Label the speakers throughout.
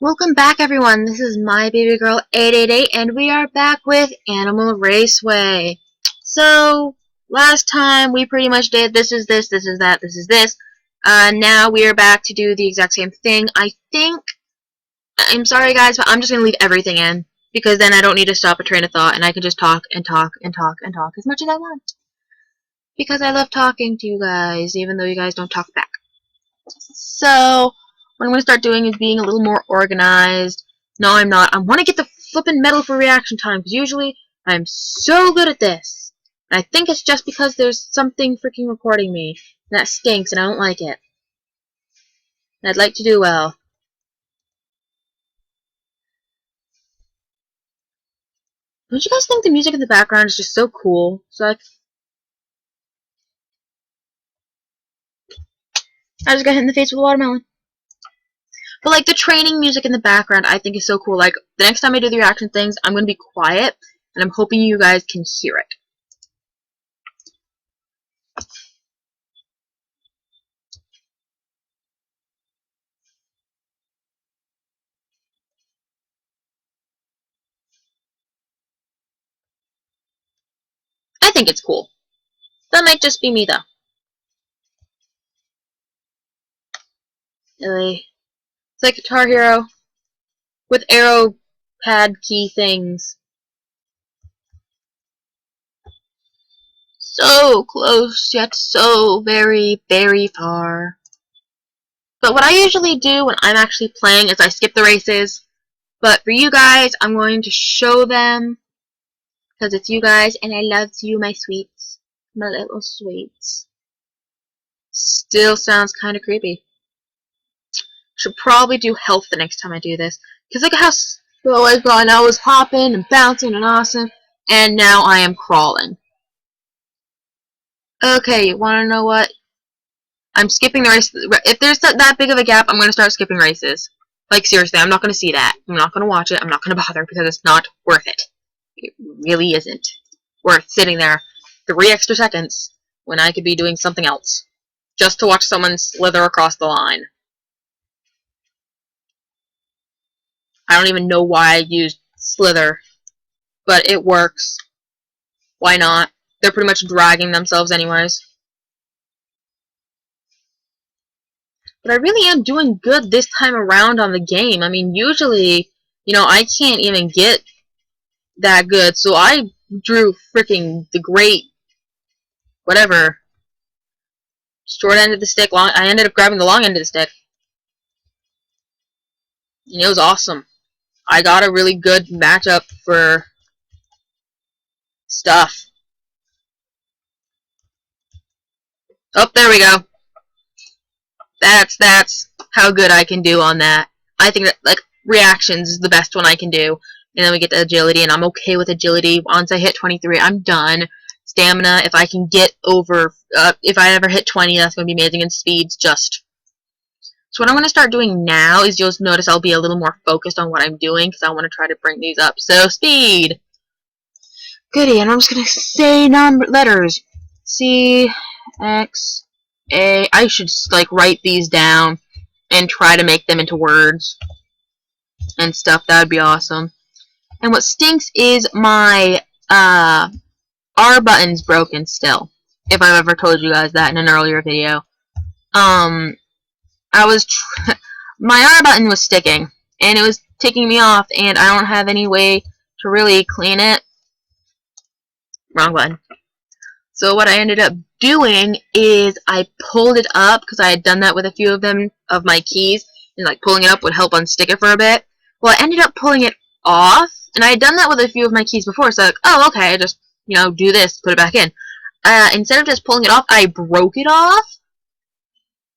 Speaker 1: Welcome back, everyone. This is my baby girl 888, and we are back with Animal Raceway. So, last time we pretty much did this is this, this is that, this is this. Now we are back to do the exact same thing. I'm sorry guys, but I'm just gonna leave everything in, because then I don't need to stop a train of thought, and I can just talk and talk and talk and talk as much as I want. Because I love talking to you guys, even though you guys don't talk back. So, what I'm going to start doing is being a little more organized. No, I'm not. I want to get the flippin' medal for reaction time, because usually I'm so good at this. And I think it's just because there's something freaking recording me. And that stinks, and I don't like it. And I'd like to do well. Don't you guys think the music in the background is just so cool? It's like, I just got hit in the face with a watermelon. But like the training music in the background, I think is so cool. Like the next time I do the reaction things, I'm going to be quiet, and I'm hoping you guys can hear it. I think it's cool. That might just be me, though. Really. It's like Guitar Hero with arrow pad key things. So close, yet so very, very far. But what I usually do when I'm actually playing is I skip the races. But for you guys, I'm going to show them. Because it's you guys, and I love you, my sweets. My little sweets. Still sounds kind of creepy. Should probably do health the next time I do this. Because look at how slow I've gone. I was hopping and bouncing and awesome. And now I am crawling. Okay, you want to know what? I'm skipping the race. If there's that big of a gap, I'm going to start skipping races. Like, seriously, I'm not going to see that. I'm not going to watch it. I'm not going to bother because it's not worth it. It really isn't worth sitting there 3 extra seconds when I could be doing something else. Just to watch someone slither across the line. I don't even know why I used slither, but it works. Why not? They're pretty much dragging themselves anyways. But I really am doing good this time around on the game. I mean, usually, I can't even get that good, so I drew freaking the great, whatever, short end of the stick. I ended up grabbing the long end of the stick. And it was awesome. I got a really good matchup for stuff. Oh, there we go. That's how good I can do on that. I think that, like, reactions is the best one I can do. And then we get to agility, and I'm okay with agility. Once I hit 23, I'm done. Stamina, if I can get over, if I ever hit 20, that's going to be amazing. And speed's just. So what I'm going to start doing now is you'll notice I'll be a little more focused on what I'm doing, because I want to try to bring these up. So, speed. Goody, and I'm just going to say letters. C, X, A. I should, like, write these down and try to make them into words and stuff. That would be awesome. And what stinks is my R button's broken still. If I've ever told you guys that in an earlier video. My R button was sticking, and it was ticking me off, and I don't have any way to really clean it. Wrong button. So what I ended up doing is I pulled it up, because I had done that with a few of my keys, and like pulling it up would help unstick it for a bit. Well, I ended up pulling it off, and I had done that with a few of my keys before, so like, oh, okay, I just, do this, put it back in. Instead of just pulling it off, I broke it off.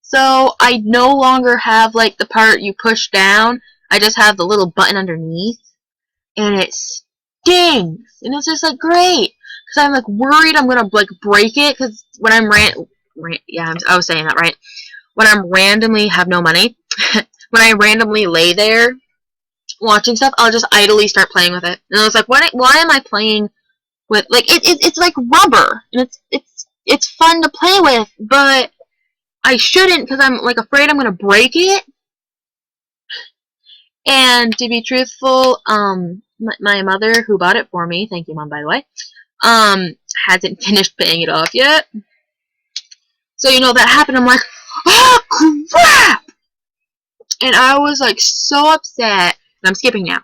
Speaker 1: So I no longer have, like, the part you push down. I just have the little button underneath. And it stings. And it's just, like, great. Because I'm, like, worried I'm going to, like, break it. Because when I'm I was saying that right. When I'm randomly have no money. When I randomly lay there watching stuff, I'll just idly start playing with it. And I was like, why am I playing with, like, it's like rubber. And it's fun to play with, but I shouldn't, because I'm, like, afraid I'm going to break it. And to be truthful, my mother, who bought it for me, thank you, Mom, by the way, hasn't finished paying it off yet. So, that happened. I'm like, oh, crap! And I was, like, so upset. And I'm skipping now.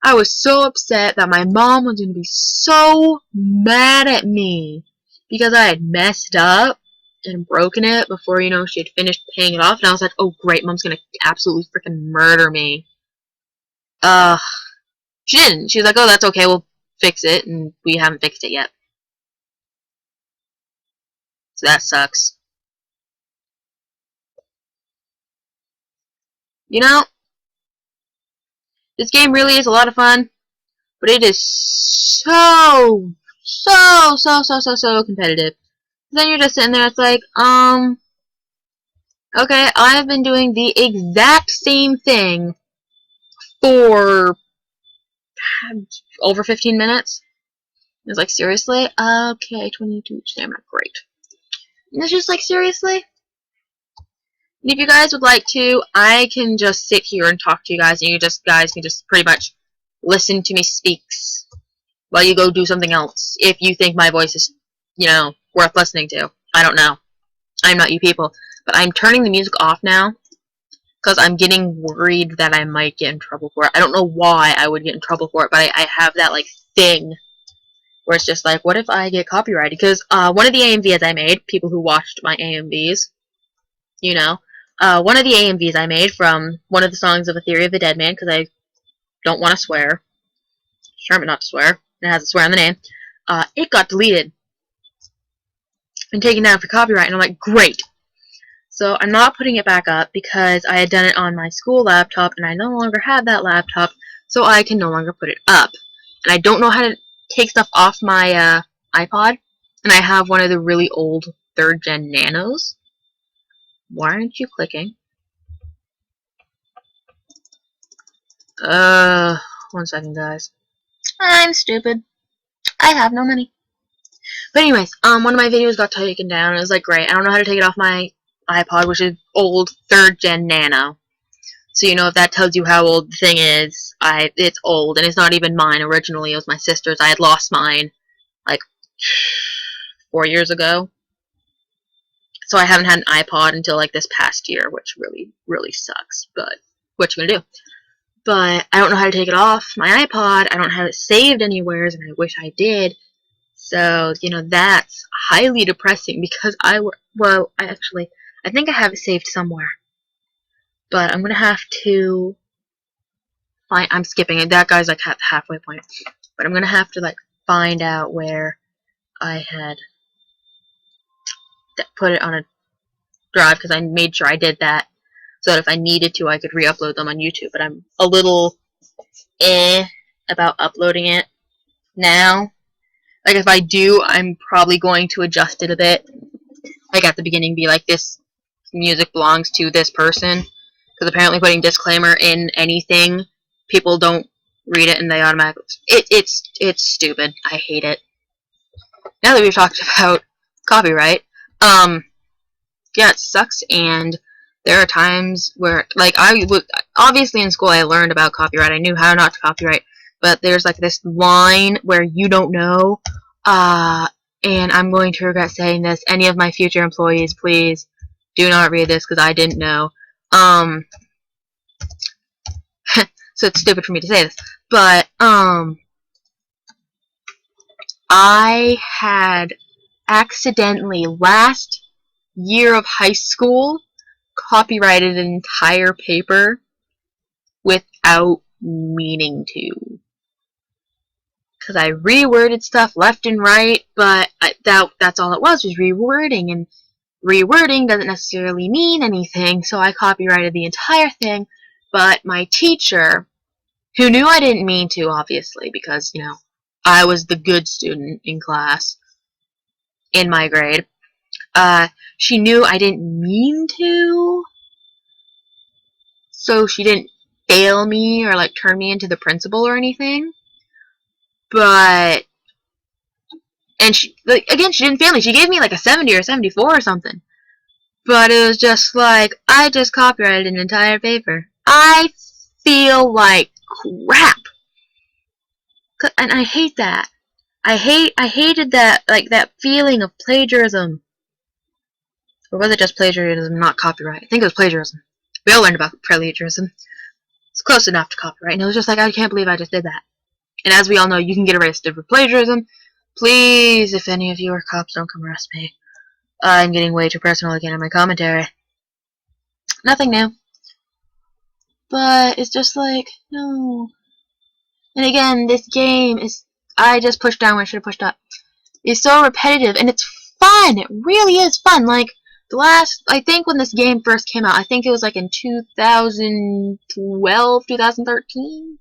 Speaker 1: I was so upset that my mom was going to be so mad at me because I had messed up and broken it before, she had finished paying it off. And I was like, oh, great, Mom's going to absolutely freaking murder me. She didn't. She was like, oh, that's okay, we'll fix it. And we haven't fixed it yet. So that sucks. This game really is a lot of fun, but it is so competitive. Then you're just sitting there, it's like, okay, I've been doing the exact same thing for over 15 minutes. It's like, seriously? Okay, 22 stamina, great. And it's just like, seriously? And if you guys would like to, I can just sit here and talk to you guys, and you guys can just pretty much listen to me speaks while you go do something else. If you think my voice is, worth listening to. I don't know. I'm not you people. But I'm turning the music off now because I'm getting worried that I might get in trouble for it. I don't know why I would get in trouble for it, but I have that, like, thing where it's just like, what if I get copyrighted? Because one of the AMVs I made, people who watched my AMVs, one of the AMVs I made from one of the songs of A Theory of the Dead Man, because I don't want to swear. Determined not to swear. It has a swear in the name. It got deleted and taken down for copyright, and I'm like, great. So I'm not putting it back up because I had done it on my school laptop, and I no longer have that laptop, so I can no longer put it up. And I don't know how to take stuff off my iPod, and I have one of the really old 3rd Gen Nanos. Why aren't you clicking? 1 second, guys. I'm stupid. I have no money. But anyways, one of my videos got taken down, and it was like, great, I don't know how to take it off my iPod, which is old 3rd Gen Nano. So, if that tells you how old the thing is, it's old, and it's not even mine originally, it was my sister's. I had lost mine, like, 4 years ago. So I haven't had an iPod until, like, this past year, which really, really sucks, but what you gonna do? But I don't know how to take it off my iPod, I don't have it saved anywhere, and I wish I did. So, that's highly depressing because I think I have it saved somewhere. But I'm going to have to find, I'm skipping it, that guy's like at the halfway point. But I'm going to have to, like, find out where I had put it on a drive, because I made sure I did that. So that if I needed to, I could re-upload them on YouTube. But I'm a little about uploading it now. Like, if I do, I'm probably going to adjust it a bit. Like, at the beginning, be like, this music belongs to this person. Because apparently putting disclaimer in anything, people don't read it and they automatically... It's stupid. I hate it. Now that we've talked about copyright, yeah, it sucks, and there are times where, like, obviously in school I learned about copyright. I knew how not to copyright. But there's, like, this line where you don't know, and I'm going to regret saying this. Any of my future employees, please do not read this, because I didn't know. So it's stupid for me to say this. But, I had accidentally, last year of high school, copyrighted an entire paper without meaning to. Because I reworded stuff left and right, but that's all it was rewording, and rewording doesn't necessarily mean anything, so I copyrighted the entire thing, but my teacher, who knew I didn't mean to, obviously, because, I was the good student in class, in my grade, she knew I didn't mean to, so she didn't fail me or, like, turn me into the principal or anything. But, and she, like, again, she didn't fail me. She gave me, like, a 70 or 74 or something. But it was just like, I just copyrighted an entire paper. I feel like crap. And I hate that. I hated that, like, that feeling of plagiarism. Or was it just plagiarism, not copyright? I think it was plagiarism. We all learned about plagiarism. It's close enough to copyright. And it was just like, I can't believe I just did that. And as we all know, you can get arrested for plagiarism. Please, if any of you are cops, don't come arrest me. I'm getting way too personal again in my commentary. Nothing new. But it's just like, no. And again, this game is... I just pushed down when I should have pushed up. It's so repetitive, and it's fun! It really is fun! Like, the last... I think when this game first came out, I think it was like in 2012, 2013?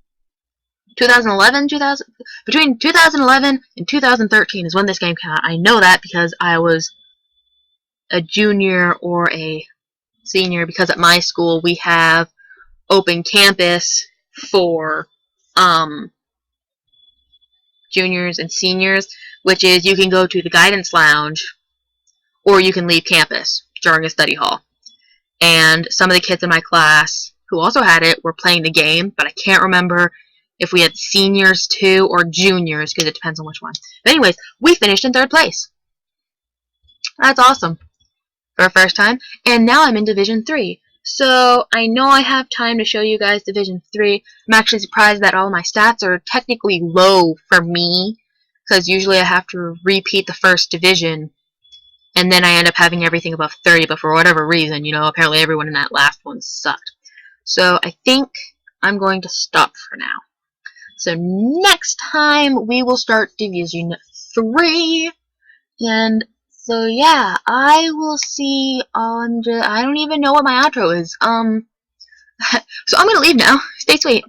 Speaker 1: 2011, 2000... Between 2011 and 2013 is when this game came out. I know that because I was a junior or a senior, because at my school we have open campus for juniors and seniors, which is you can go to the guidance lounge or you can leave campus during a study hall. And some of the kids in my class who also had it were playing the game, but I can't remember if we had seniors too or juniors, because it depends on which one. But anyways, we finished in 3rd place. That's awesome for a first time. And now I'm in Division 3. So I know I have time to show you guys Division 3. I'm actually surprised that all my stats are technically low for me, because usually I have to repeat the first division, and then I end up having everything above 30, but for whatever reason, you know, apparently everyone in that last one sucked. So I think I'm going to stop for now. So next time we will start Division 3, and so yeah, I will see on I don't even know what my outro is. So I'm gonna leave now. Stay sweet.